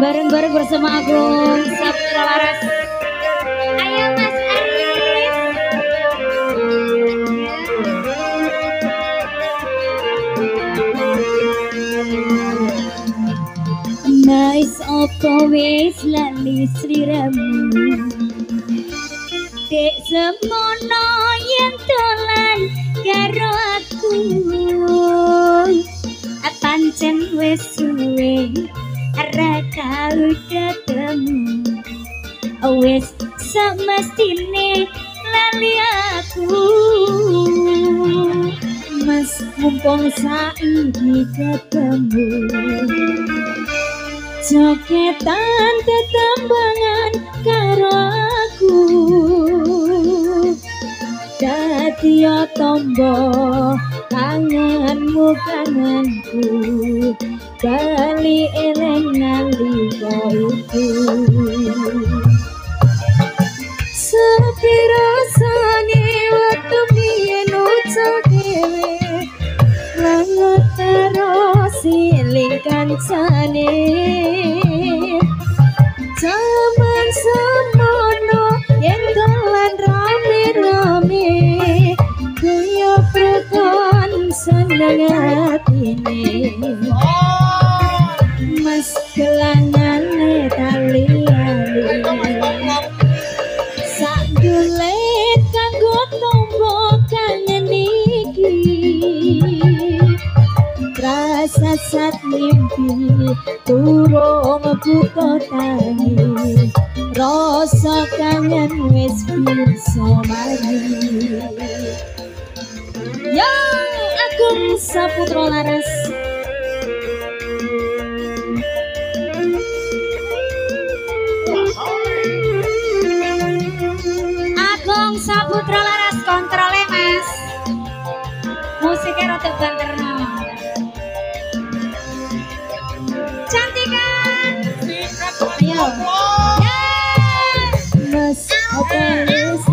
Bareng-bareng bersama aku Saputra Laras. Ayo Mas Aris. Nice opo wis lali sliramu. Dek semono yen dolan karo aku. Pancen wis suwe ora tau ketemu. Wis semestine lali aku. Mas mumpung saiki ketemu. Jogetan tetembangan karo aku. Dadi tombo kangenmu kangenku. Bali eleng nalika iku. Sepi rasane waktu biyen ucap dhewe. Langut terus siling kancane. Zaman semono yen dolan rame-rame. Kaya prekon seneng atine. Mas kelangane tali-ali. Sak dulet kanggo tombo kangen iki. Rasa sat mimpi turung buka tangi. Rasa kangen wis bisa mari. Yo Agung Saputra Laras. Agung Saputra Laras kontrole Mas. Musiknya rada banterno. Cantikan. Ayo. Mas apa wis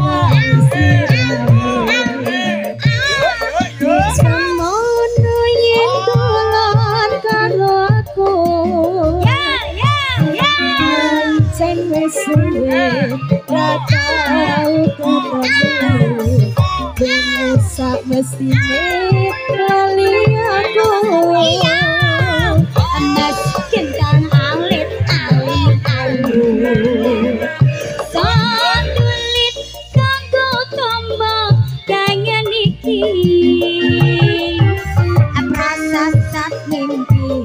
semono yen dolan karo aku. Pancen wis suwe ra tau ketemu. Sak mestine lali aku. Mas kentang alit alit alit. Sandulit kanggo tombo kangen iki. Prasasat mimpi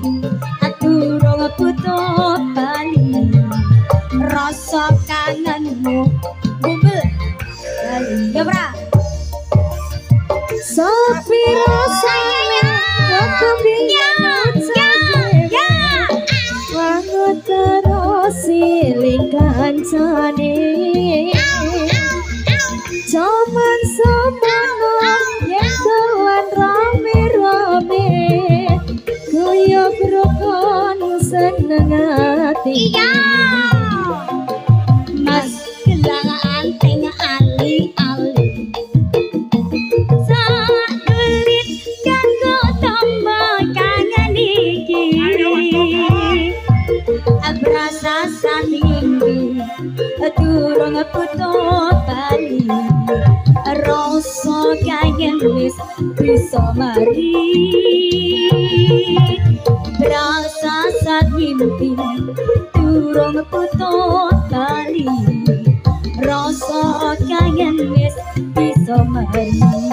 durung butuh bali. Rasa kangenmu bumbel bali. Ya bra. Sepi rasane waktu biyen wangut terus siling kancane. Zaman semono yen dolan rame-rame. Kaya brokon seneng ati. Mas gelang anteng ali-ali. Sadulit kanggo tombo kangen iki. Abrasa saminggi durung butuh bali. Rasa kangen wis bisa mari. Berasa saat mimpi durung butuh bali. Rasa kangen wis bisa mari.